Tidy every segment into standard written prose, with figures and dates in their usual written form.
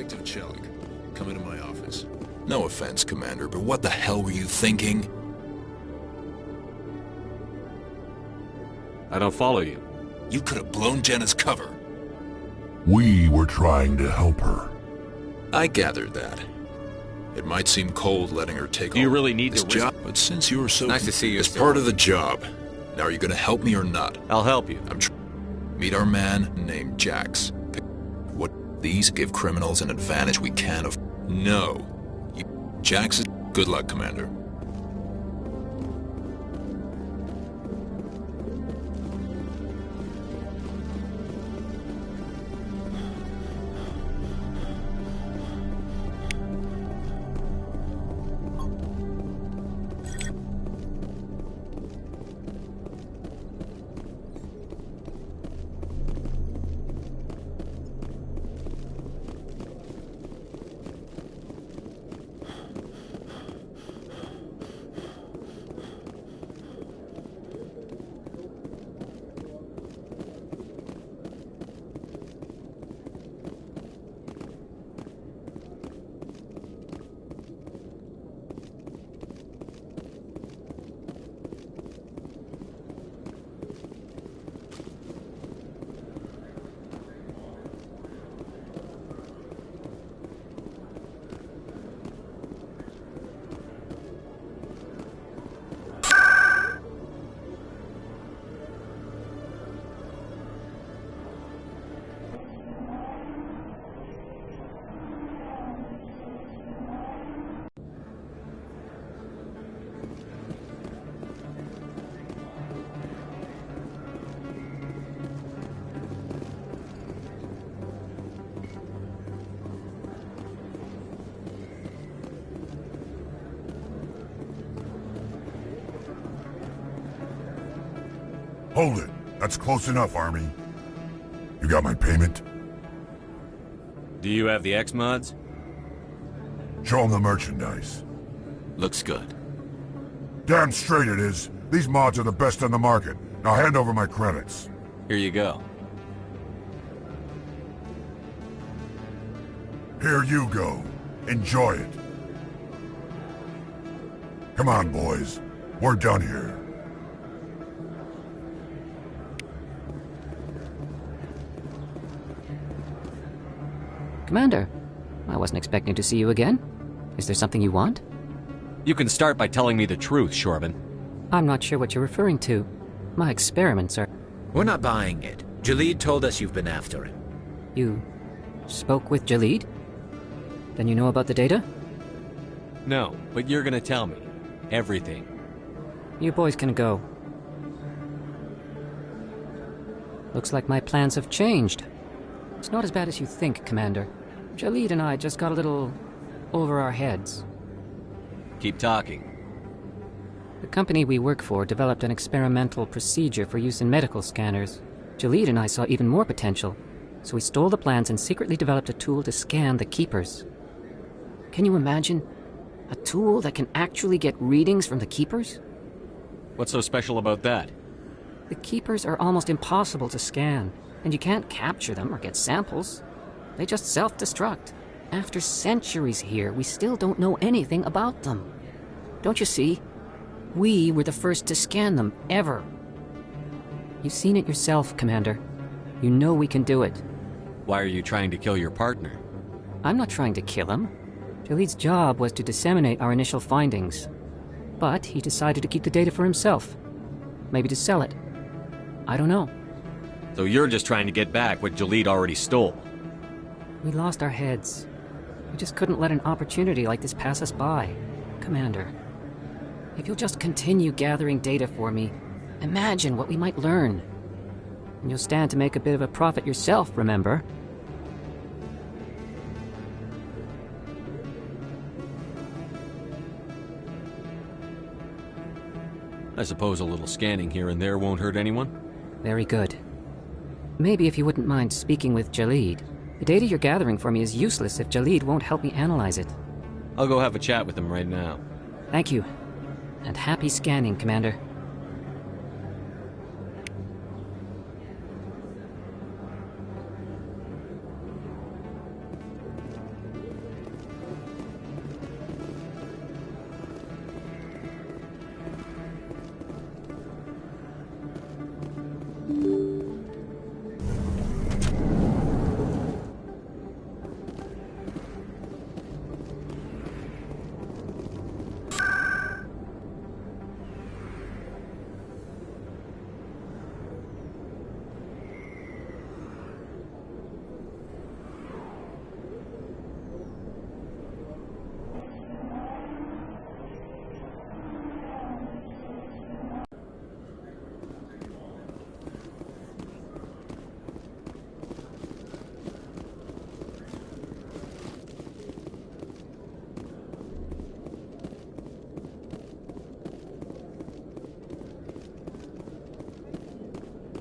Detective Chelik. Come into my office. No offense, Commander, but what the hell were you thinking? I don't follow you. You could have blown Jenna's cover. We were trying to help her. I gathered that. It might seem cold letting her take Do you all really need this to job, but since you're so... Nice to see you, It's sir. part of the job. Now, are you gonna help me or not? I'll help you. Meet our man named Jax. What these give criminals an advantage we can't of... No. Jax is... Good luck, Commander. Hold it. That's close enough, Army. You got my payment? Do you have the X-Mods? Show them the merchandise. Looks good. Damn straight it is. These mods are the best on the market. Now hand over my credits. Here you go. Here you go. Enjoy it. Come on, boys. We're done here. Commander, I wasn't expecting to see you again. Is there something you want? You can start by telling me the truth, Shorban. I'm not sure what you're referring to. My experiments are... We're not buying it. Jalid told us you've been after him. You spoke with Jalid? Then you know about the data? No, but you're gonna tell me. Everything. You boys can go. Looks like my plans have changed. It's not as bad as you think, Commander. Jalid and I just got a little over our heads. Keep talking. The company we work for developed an experimental procedure for use in medical scanners. Jalid and I saw even more potential, so we stole the plans and secretly developed a tool to scan the Keepers. Can you imagine? A tool that can actually get readings from the Keepers? What's so special about that? The Keepers are almost impossible to scan, and you can't capture them or get samples. They just self-destruct. After centuries here, we still don't know anything about them. Don't you see? We were the first to scan them, ever. You've seen it yourself, Commander. You know we can do it. Why are you trying to kill your partner? I'm not trying to kill him. Jalid's job was to disseminate our initial findings. But he decided to keep the data for himself. Maybe to sell it. I don't know. So you're just trying to get back what Jalid already stole. We lost our heads. We just couldn't let an opportunity like this pass us by. Commander, if you'll just continue gathering data for me, imagine what we might learn. And you'll stand to make a bit of a profit yourself, remember? I suppose a little scanning here and there won't hurt anyone? Very good. Maybe if you wouldn't mind speaking with Jalid. The data you're gathering for me is useless if Jalid won't help me analyze it. I'll go have a chat with him right now. Thank you. And happy scanning, Commander.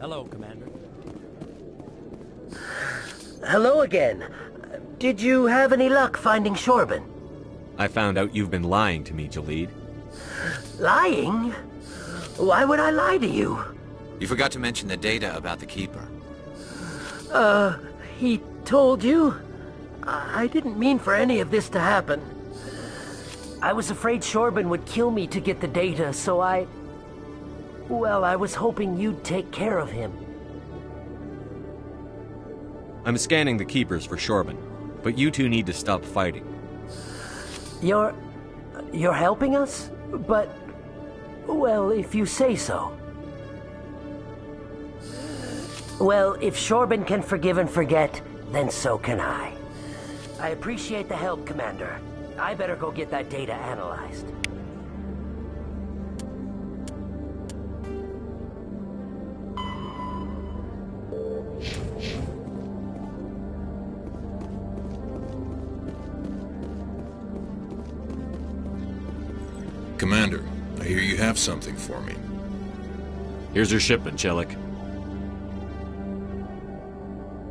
Hello, Commander. Hello again. Did you have any luck finding Shorban? I found out you've been lying to me, Jaleed. Lying? Why would I lie to you? You forgot to mention the data about the Keeper. He told you? I didn't mean for any of this to happen. I was afraid Shorban would kill me to get the data, so well, I was hoping you'd take care of him. I'm scanning the Keepers for Shorban, but you two need to stop fighting. You're helping us? But, well, if you say so. Well, if Shorban can forgive and forget, then so can I. I appreciate the help, Commander. I better go get that data analyzed. Commander, I hear you have something for me. Here's your shipment, Chelik.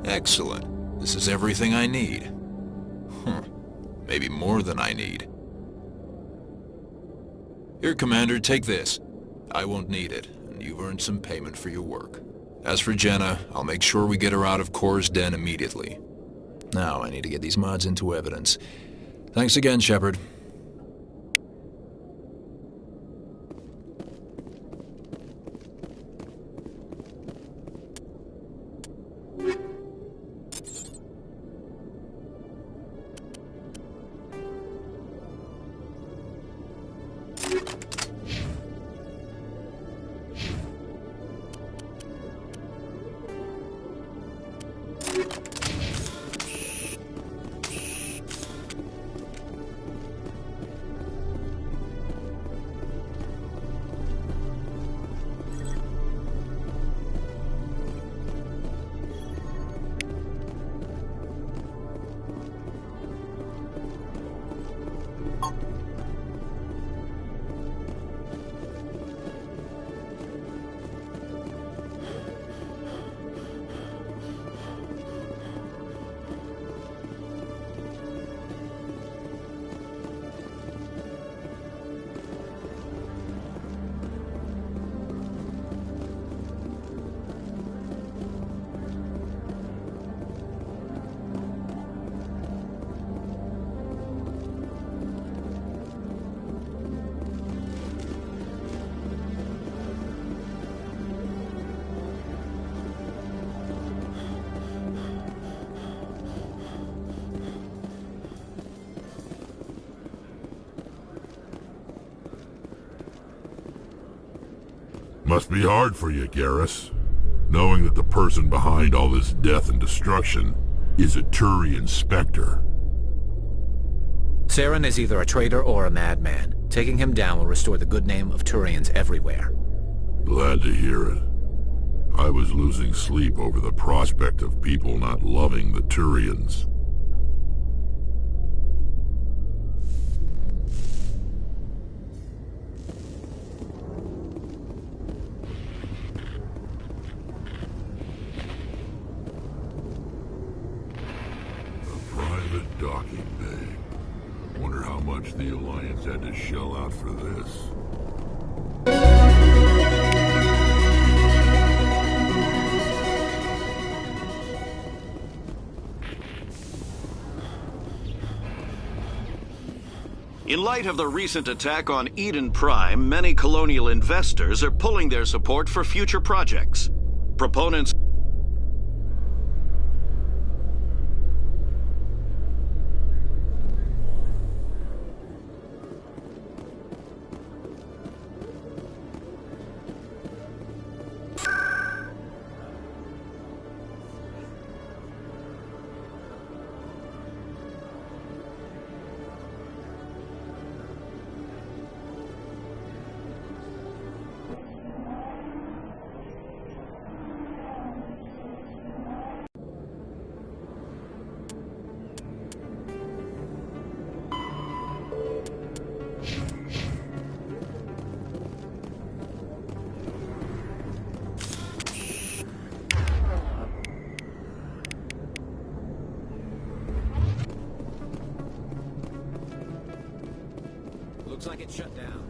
Excellent. This is everything I need. Maybe more than I need. Here, Commander, take this. I won't need it, and you've earned some payment for your work. As for Jenna, I'll make sure we get her out of Kor's den immediately. Now I need to get these mods into evidence. Thanks again, Shepard. Must be hard for you, Garrus, knowing that the person behind all this death and destruction is a Turian Spectre. Saren is either a traitor or a madman. Taking him down will restore the good name of Turians everywhere. Glad to hear it. I was losing sleep over the prospect of people not loving the Turians. Docking bay. Wonder how much the Alliance had to shell out for this. In light of the recent attack on Eden Prime, many colonial investors are pulling their support for future projects. Proponents Looks like it's shut down.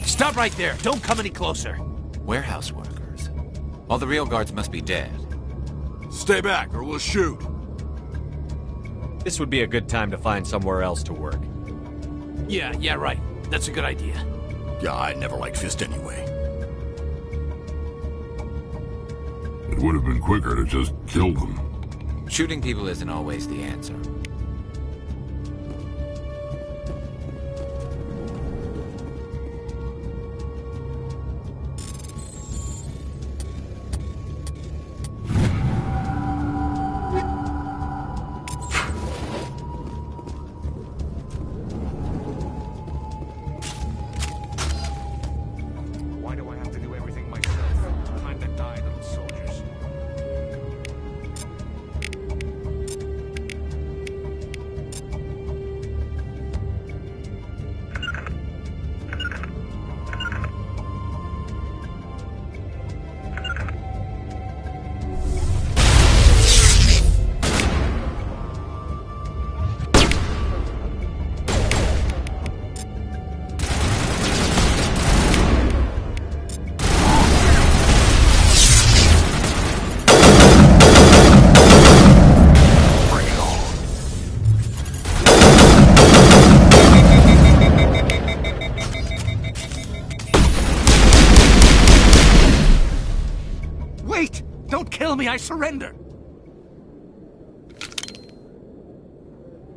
Stop right there! Don't come any closer! Warehouse workers. All the real guards must be dead. Stay back or we'll shoot. This would be a good time to find somewhere else to work. Yeah, right. That's a good idea. Yeah, I never liked Fist anyway. It would have been quicker to just kill them. Shooting people isn't always the answer. Why do I have to do everything myself? Time to die, little soldiers. Wait! Don't kill me, I surrender!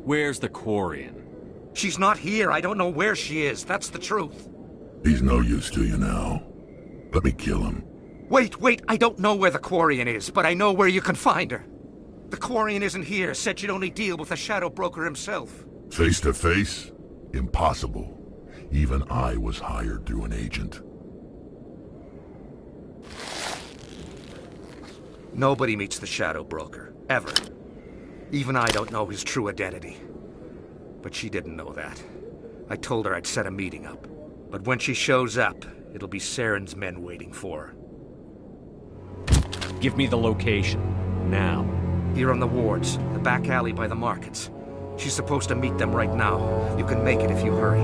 Where's the Quarian? She's not here, I don't know where she is, that's the truth. He's no use to you now. Let me kill him. Wait, I don't know where the Quarian is, but I know where you can find her. The Quarian isn't here, said she'd only deal with the Shadow Broker himself. Face to face? Impossible. Even I was hired through an agent. Nobody meets the Shadow Broker, ever. Even I don't know his true identity. But she didn't know that. I told her I'd set a meeting up. But when she shows up, it'll be Saren's men waiting for her. Give me the location. Now. Here on the wards, the back alley by the markets. She's supposed to meet them right now. You can make it if you hurry.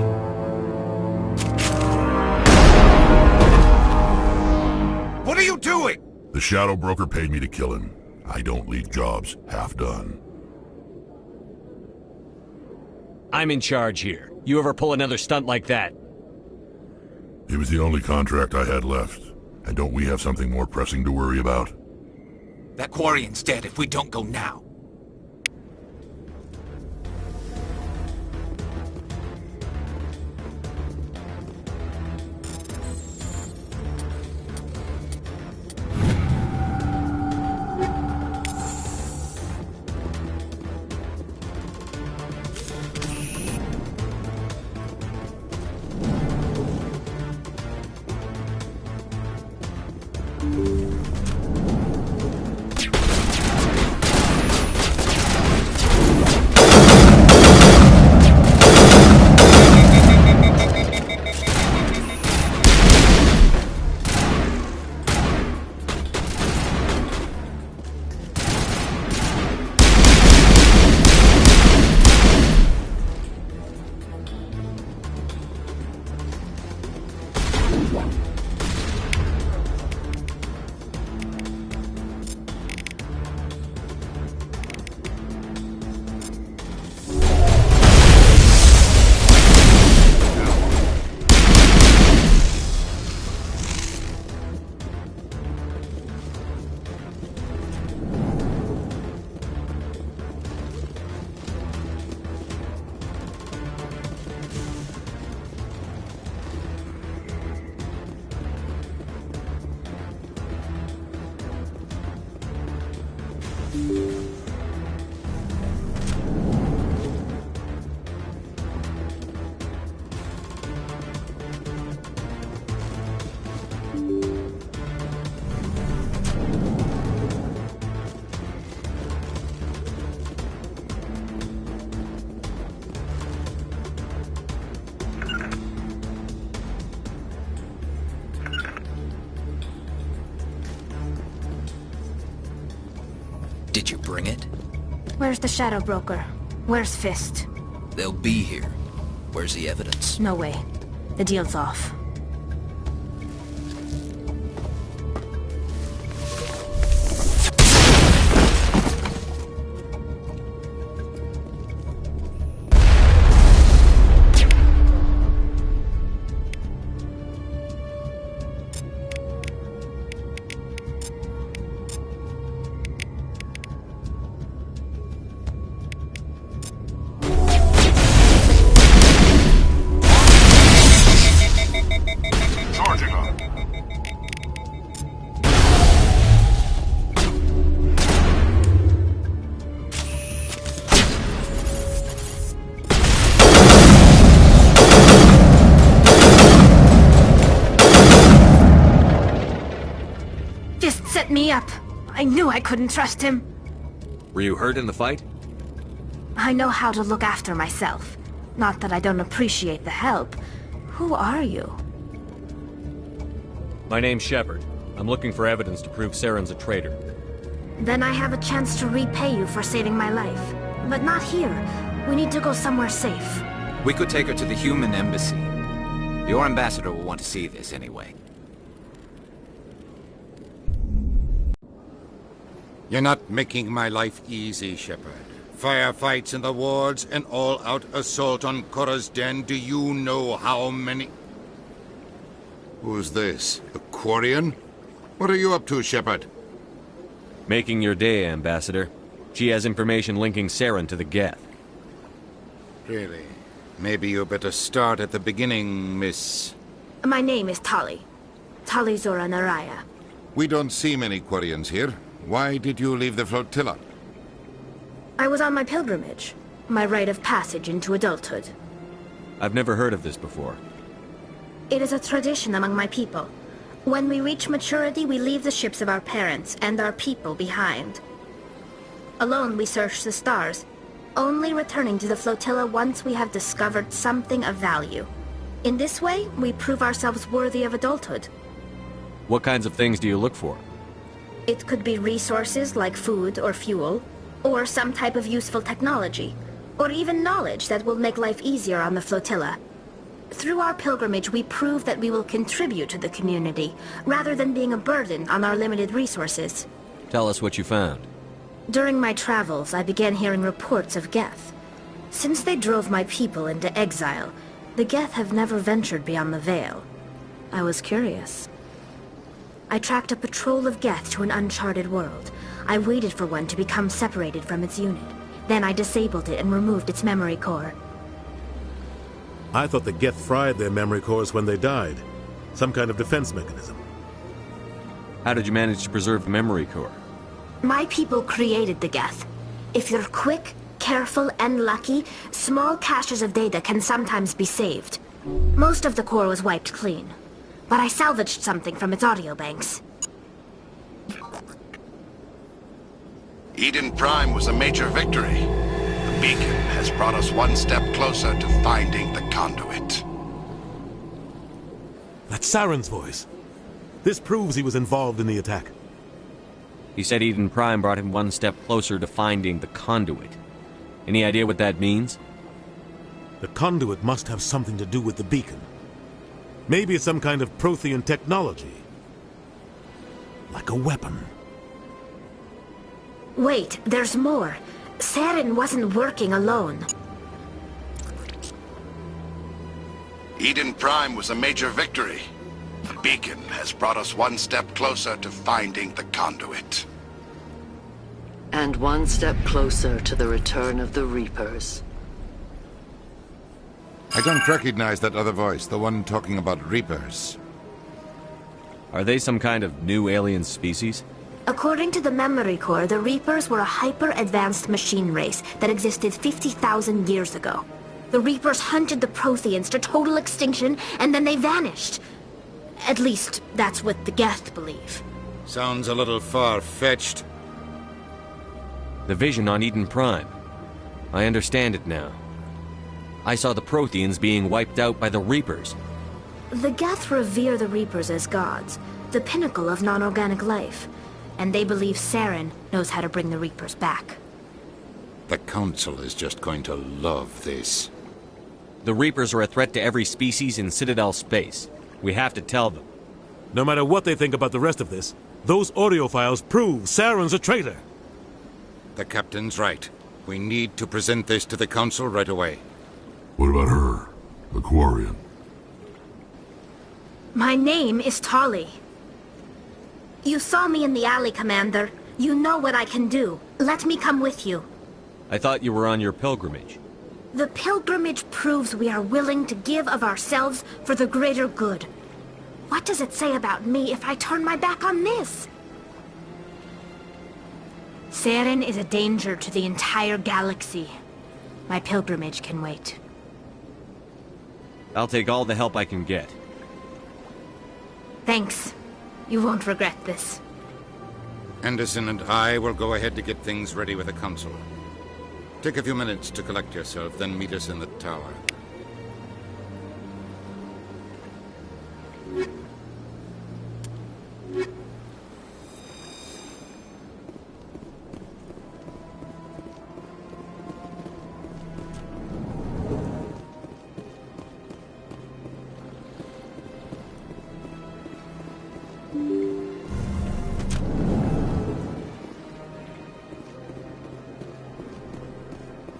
What are you doing? The Shadow Broker paid me to kill him. I don't leave jobs half done. I'm in charge here. You ever pull another stunt like that? It was the only contract I had left. And don't we have something more pressing to worry about? That Quarian's dead if we don't go now. Did you bring it? Where's the Shadow Broker? Where's Fist? They'll be here. Where's the evidence? No way. The deal's off. Set me up. I knew I couldn't trust him. Were you hurt in the fight? I know how to look after myself. Not that I don't appreciate the help. Who are you? My name's Shepard. I'm looking for evidence to prove Saren's a traitor. Then I have a chance to repay you for saving my life. But not here. We need to go somewhere safe. We could take her to the human embassy. Your ambassador will want to see this anyway. You're not making my life easy, Shepard. Firefights in the wards, an all-out assault on Korra's den. Do you know how many... Who's this? A Quarian? What are you up to, Shepard? Making your day, Ambassador. She has information linking Saren to the Geth. Really? Maybe you better start at the beginning, Miss... My name is Tali. Tali Zora Naraya. We don't see many Quarians here. Why did you leave the flotilla? I was on my pilgrimage. My rite of passage into adulthood. I've never heard of this before. It is a tradition among my people. When we reach maturity, we leave the ships of our parents and our people behind. Alone, we search the stars, only returning to the flotilla once we have discovered something of value. In this way, we prove ourselves worthy of adulthood. What kinds of things do you look for? It could be resources like food or fuel, or some type of useful technology, or even knowledge that will make life easier on the flotilla. Through our pilgrimage, we prove that we will contribute to the community, rather than being a burden on our limited resources. Tell us what you found. During my travels, I began hearing reports of Geth. Since they drove my people into exile, the Geth have never ventured beyond the Veil. I was curious. I tracked a patrol of Geth to an uncharted world. I waited for one to become separated from its unit. Then I disabled it and removed its memory core. I thought the Geth fried their memory cores when they died. Some kind of defense mechanism. How did you manage to preserve the memory core? My people created the Geth. If you're quick, careful, and lucky, small caches of data can sometimes be saved. Most of the core was wiped clean. But I salvaged something from its audio banks. Eden Prime was a major victory. The beacon has brought us one step closer to finding the conduit. That's Saren's voice. This proves he was involved in the attack. He said Eden Prime brought him one step closer to finding the conduit. Any idea what that means? The conduit must have something to do with the beacon. Maybe it's some kind of Prothean technology. Like a weapon. Wait, there's more. Saren wasn't working alone. Eden Prime was a major victory. The beacon has brought us one step closer to finding the conduit. And one step closer to the return of the Reapers. I don't recognize that other voice, the one talking about Reapers. Are they some kind of new alien species? According to the Memory Core, the Reapers were a hyper-advanced machine race that existed 50,000 years ago. The Reapers hunted the Protheans to total extinction, and then they vanished. At least, that's what the Geth believe. Sounds a little far-fetched. The vision on Eden Prime. I understand it now. I saw the Protheans being wiped out by the Reapers. The Geth revere the Reapers as gods, the pinnacle of non-organic life. And they believe Saren knows how to bring the Reapers back. The Council is just going to love this. The Reapers are a threat to every species in Citadel space. We have to tell them. No matter what they think about the rest of this, those audio files prove Saren's a traitor. The Captain's right. We need to present this to the Council right away. What about her? The Quarian? My name is Tali. You saw me in the alley, Commander. You know what I can do. Let me come with you. I thought you were on your pilgrimage. The pilgrimage proves we are willing to give of ourselves for the greater good. What does it say about me if I turn my back on this? Saren is a danger to the entire galaxy. My pilgrimage can wait. I'll take all the help I can get. Thanks. You won't regret this. Anderson and I will go ahead to get things ready with the Council. Take a few minutes to collect yourself, then meet us in the tower.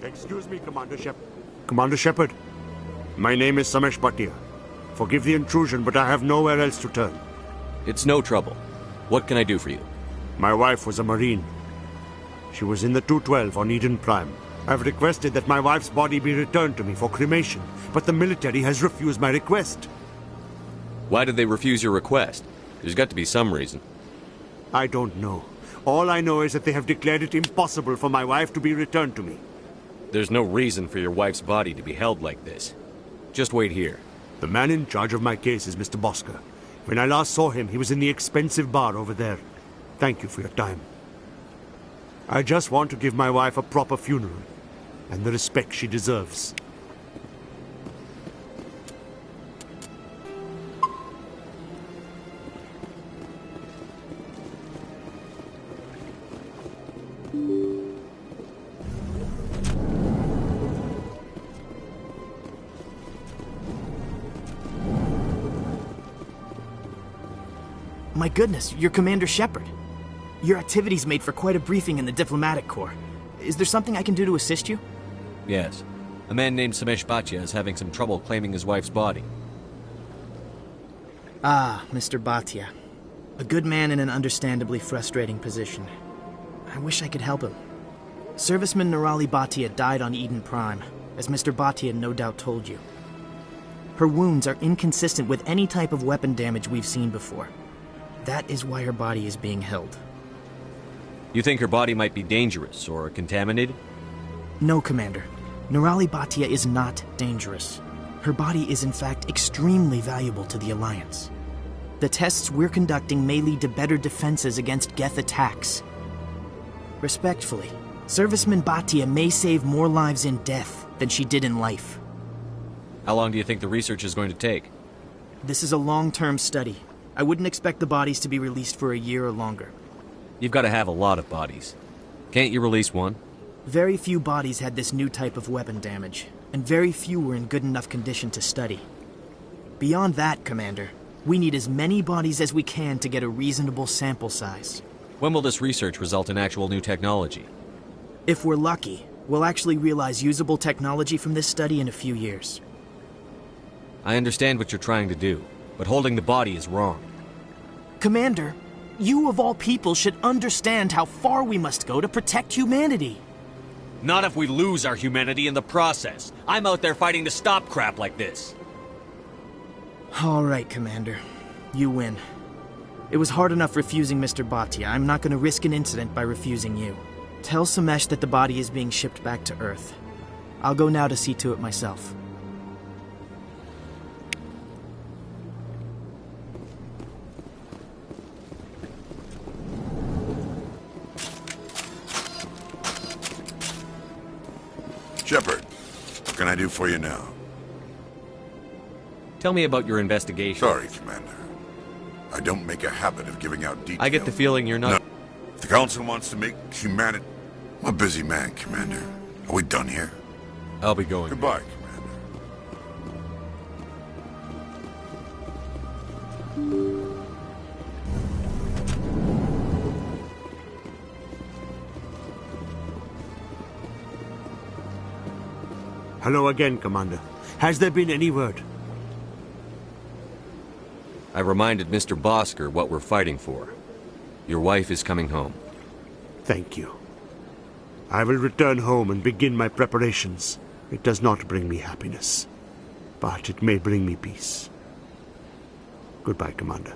Excuse me, Commander Shepard. My name is Samesh Bhatia. Forgive the intrusion, but I have nowhere else to turn. It's no trouble. What can I do for you? My wife was a Marine. She was in the 212 on Eden Prime. I've requested that my wife's body be returned to me for cremation, but the military has refused my request. Why did they refuse your request? There's got to be some reason. I don't know. All I know is that they have declared it impossible for my wife to be returned to me. There's no reason for your wife's body to be held like this. Just wait here. The man in charge of my case is Mr. Bosker. When I last saw him, he was in the expensive bar over there. Thank you for your time. I just want to give my wife a proper funeral, and the respect she deserves. My goodness, you're Commander Shepard. Your activities made for quite a briefing in the Diplomatic Corps. Is there something I can do to assist you? Yes. A man named Samesh Bhatia is having some trouble claiming his wife's body. Ah, Mr. Bhatia. A good man in an understandably frustrating position. I wish I could help him. Serviceman Nirali Bhatia died on Eden Prime, as Mr. Bhatia no doubt told you. Her wounds are inconsistent with any type of weapon damage we've seen before. That is why her body is being held. You think her body might be dangerous or contaminated? No, Commander. Nirali Bhatia is not dangerous. Her body is in fact extremely valuable to the Alliance. The tests we're conducting may lead to better defenses against Geth attacks. Respectfully, Serviceman Bhatia may save more lives in death than she did in life. How long do you think the research is going to take? This is a long-term study. I wouldn't expect the bodies to be released for a year or longer. You've got to have a lot of bodies. Can't you release one? Very few bodies had this new type of weapon damage, and very few were in good enough condition to study. Beyond that, Commander, we need as many bodies as we can to get a reasonable sample size. When will this research result in actual new technology? If we're lucky, we'll actually realize usable technology from this study in a few years. I understand what you're trying to do, but holding the body is wrong. Commander, you of all people should understand how far we must go to protect humanity. Not if we lose our humanity in the process. I'm out there fighting to stop crap like this. All right, Commander. You win. It was hard enough refusing Mr. Bhatia. I'm not going to risk an incident by refusing you. Tell Samesh that the body is being shipped back to Earth. I'll go now to see to it myself. Shepard, what can I do for you now? Tell me about your investigation. Sorry, Commander. I don't make a habit of giving out details. I get the feeling you're not... No. If the Council wants to make humanity... I'm a busy man, Commander. Are we done here? I'll be going. Goodbye, Commander. Hello again, Commander. Has there been any word? I reminded Mr. Bosker what we're fighting for. Your wife is coming home. Thank you. I will return home and begin my preparations. It does not bring me happiness, but it may bring me peace. Goodbye, Commander.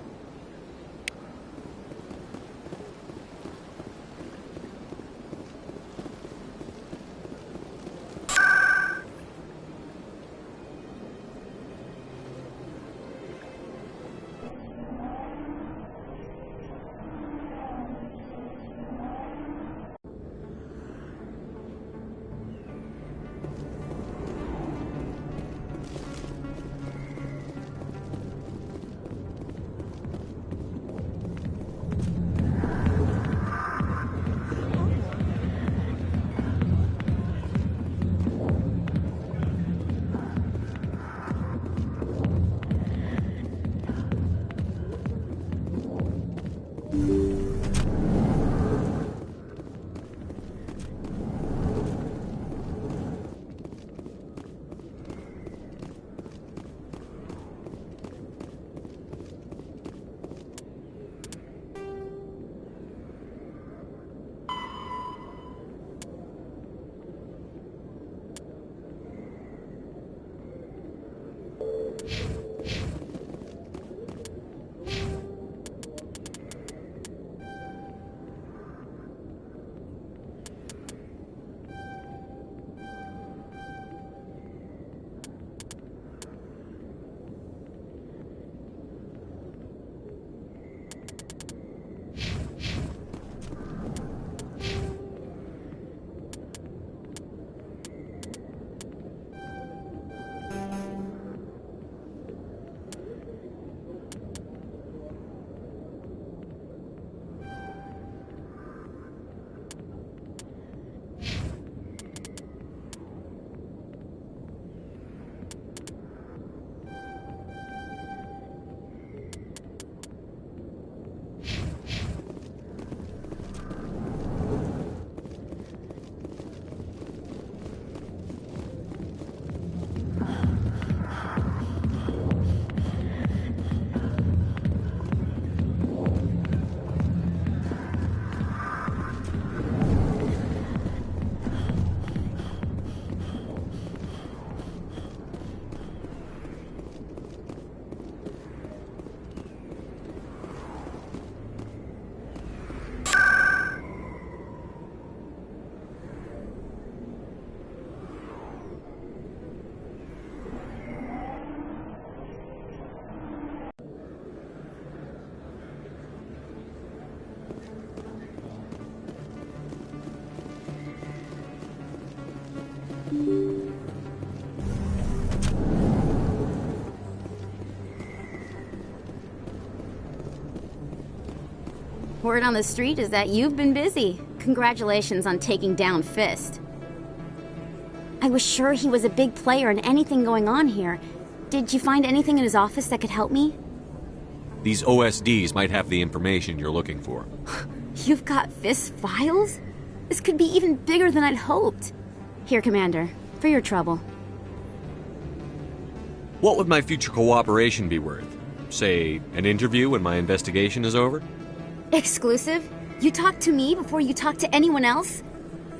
Word on the street is that you've been busy. Congratulations on taking down Fist. I was sure he was a big player in anything going on here. Did you find anything in his office that could help me? These OSDs might have the information you're looking for. You've got Fisk's files? This could be even bigger than I'd hoped. Here, Commander, for your trouble. What would my future cooperation be worth? Say, an interview when my investigation is over? Exclusive? You talk to me before you talk to anyone else?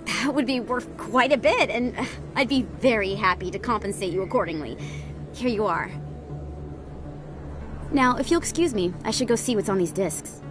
That would be worth quite a bit, and I'd be very happy to compensate you accordingly. Here you are. Now, if you'll excuse me, I should go see what's on these discs.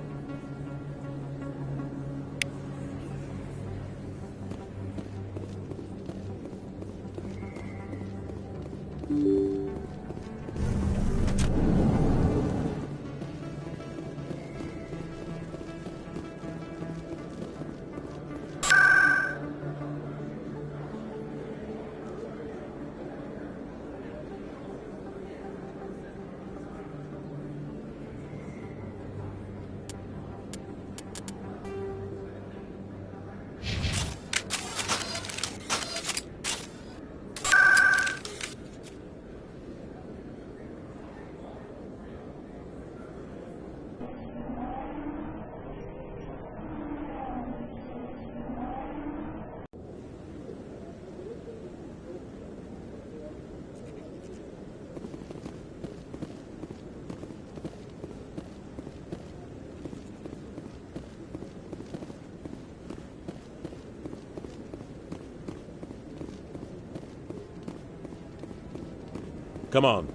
Come on.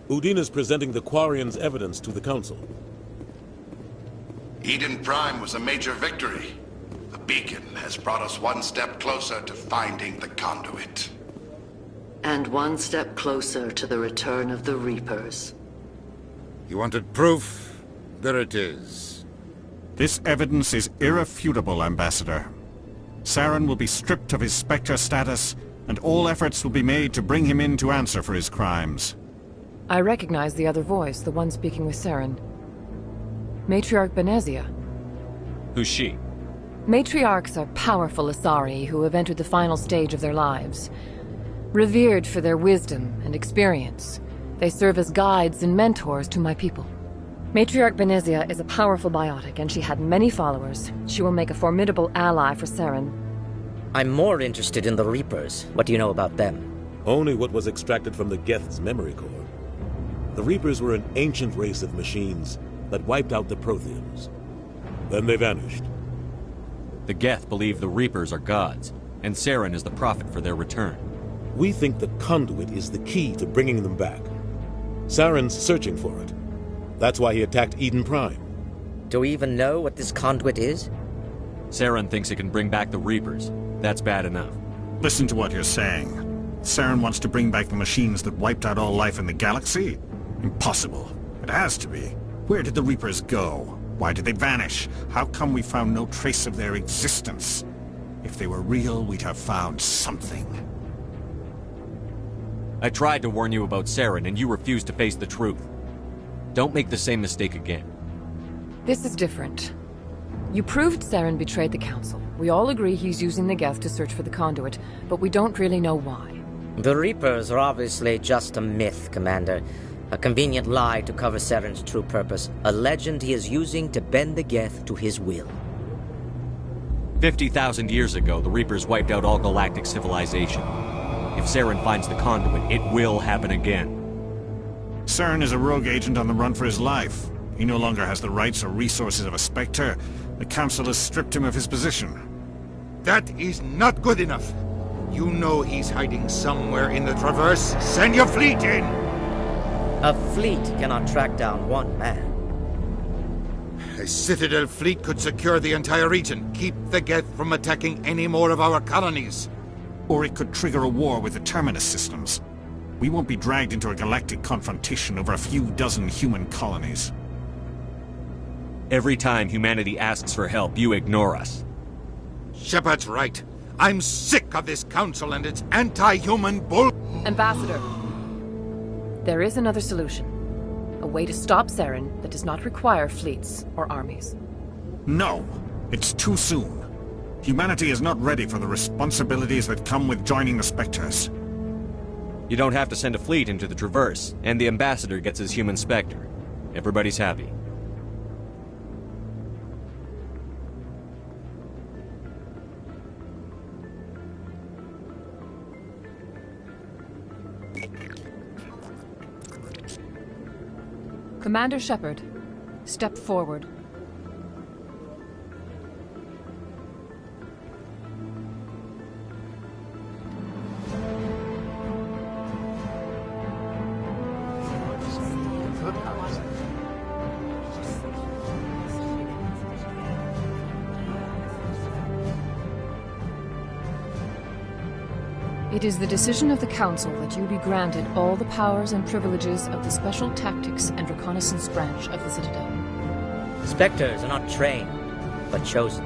Udina's presenting the Quarian's evidence to the Council. Eden Prime was a major victory. The beacon has brought us one step closer to finding the conduit. And one step closer to the return of the Reapers. You wanted proof? There it is. This evidence is irrefutable, Ambassador. Saren will be stripped of his Spectre status, and all efforts will be made to bring him in to answer for his crimes. I recognize the other voice, the one speaking with Saren. Matriarch Benezia. Who's she? Matriarchs are powerful Asari who have entered the final stage of their lives. Revered for their wisdom and experience, they serve as guides and mentors to my people. Matriarch Benezia is a powerful biotic, and she had many followers. She will make a formidable ally for Saren. I'm more interested in the Reapers. What do you know about them? Only what was extracted from the Geth's memory core. The Reapers were an ancient race of machines that wiped out the Protheans. Then they vanished. The Geth believe the Reapers are gods, and Saren is the prophet for their return. We think the conduit is the key to bringing them back. Saren's searching for it. That's why he attacked Eden Prime. Do we even know what this conduit is? Saren thinks it can bring back the Reapers. That's bad enough. Listen to what you're saying. Saren wants to bring back the machines that wiped out all life in the galaxy? Impossible. It has to be. Where did the Reapers go? Why did they vanish? How come we found no trace of their existence? If they were real, we'd have found something. I tried to warn you about Saren, and you refused to face the truth. Don't make the same mistake again. This is different. You proved Saren betrayed the Council. We all agree he's using the Geth to search for the conduit, but we don't really know why. The Reapers are obviously just a myth, Commander. A convenient lie to cover Saren's true purpose. A legend he is using to bend the Geth to his will. 50,000 years ago, the Reapers wiped out all galactic civilization. If Saren finds the conduit, it will happen again. Saren is a rogue agent on the run for his life. He no longer has the rights or resources of a Spectre. The Council has stripped him of his position. That is not good enough. You know he's hiding somewhere in the Traverse. Send your fleet in! A fleet cannot track down one man. A Citadel fleet could secure the entire region, keep the Geth from attacking any more of our colonies. Or it could trigger a war with the Terminus systems. We won't be dragged into a galactic confrontation over a few dozen human colonies. Every time humanity asks for help, you ignore us. Shepard's right. I'm sick of this council and its anti-human bull... Ambassador, there is another solution. A way to stop Saren that does not require fleets or armies. No, it's too soon. Humanity is not ready for the responsibilities that come with joining the Spectres. You don't have to send a fleet into the Traverse, and the Ambassador gets his human Spectre. Everybody's happy. Commander Shepard, step forward. It is the decision of the Council that you be granted all the powers and privileges of the Special Tactics and Reconnaissance Branch of the Citadel. Spectres are not trained, but chosen.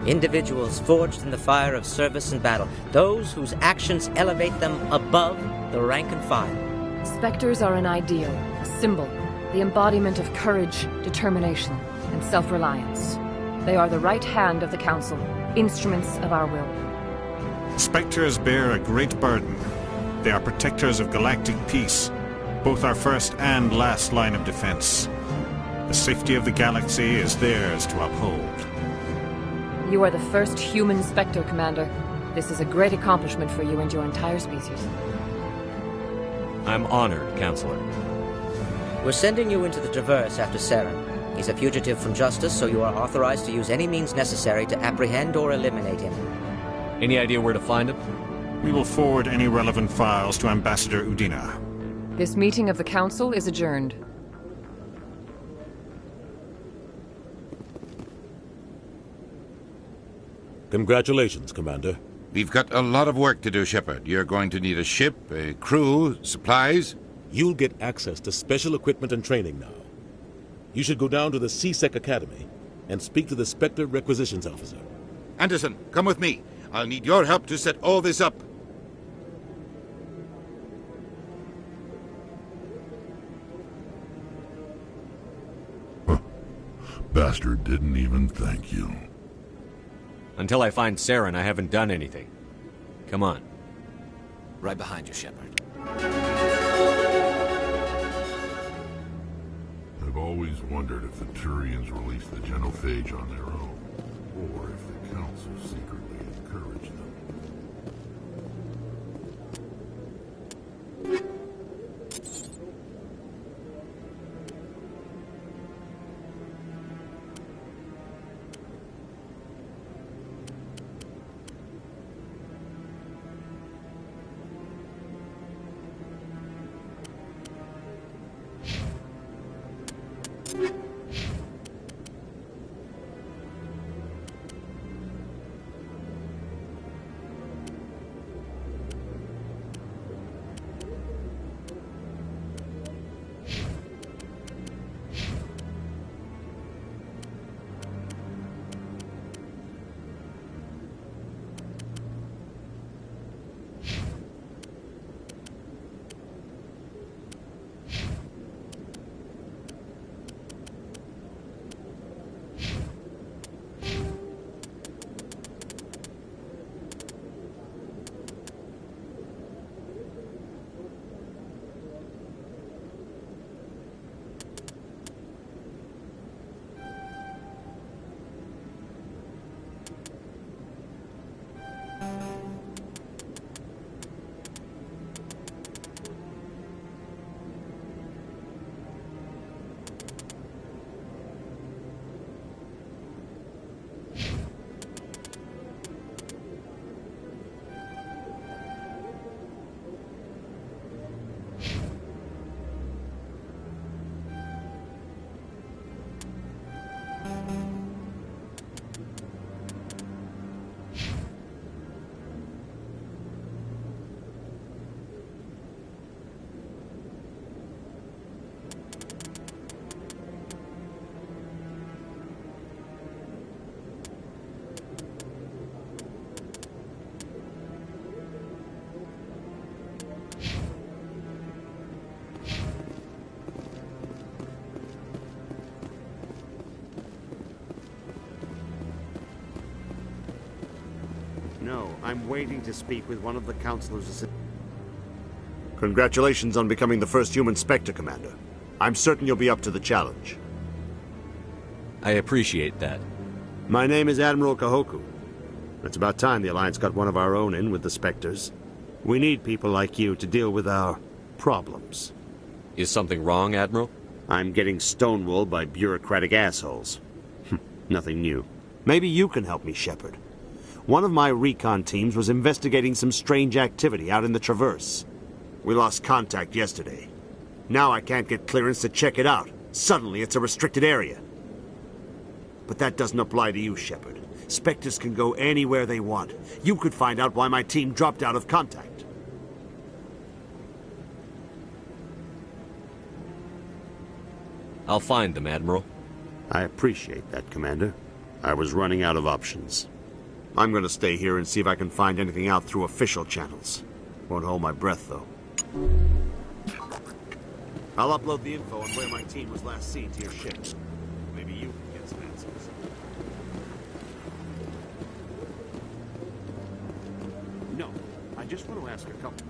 Individuals forged in the fire of service and battle. Those whose actions elevate them above the rank and file. Spectres are an ideal, a symbol, the embodiment of courage, determination, and self-reliance. They are the right hand of the Council, instruments of our will. Spectres bear a great burden. They are protectors of galactic peace, both our first and last line of defense. The safety of the galaxy is theirs to uphold. You are the first human Spectre, Commander. This is a great accomplishment for you and your entire species. I'm honored, Counselor. We're sending you into the Traverse after Saren. He's a fugitive from justice, so you are authorized to use any means necessary to apprehend or eliminate him. Any idea where to find him? We will forward any relevant files to Ambassador Udina. This meeting of the Council is adjourned. Congratulations, Commander. We've got a lot of work to do, Shepard. You're going to need a ship, a crew, supplies. You'll get access to special equipment and training now. You should go down to the C-Sec Academy and speak to the Spectre Requisitions Officer. Anderson, come with me. I'll need your help to set all this up. Bastard didn't even thank you. Until I find Saren, I haven't done anything. Come on. Right behind you, Shepard. I've always wondered if the Turians released the genophage on their own, or if the Council secretly encouraged them. No, I'm waiting to speak with one of the counselors. Congratulations on becoming the first human Spectre, Commander. I'm certain you'll be up to the challenge. I appreciate that. My name is Admiral Kahoku. It's about time the Alliance got one of our own in with the Spectres. We need people like you to deal with our problems. Is something wrong, Admiral? I'm getting stonewalled by bureaucratic assholes. Nothing new. Maybe you can help me, Shepard. One of my recon teams was investigating some strange activity out in the Traverse. We lost contact yesterday. Now I can't get clearance to check it out. Suddenly it's a restricted area. But that doesn't apply to you, Shepard. Spectres can go anywhere they want. You could find out why my team dropped out of contact. I'll find them, Admiral. I appreciate that, Commander. I was running out of options. I'm gonna stay here and see if I can find anything out through official channels. Won't hold my breath, though. I'll upload the info on where my team was last seen to your ship. Maybe you can get some answers. No, I just want to ask a couple.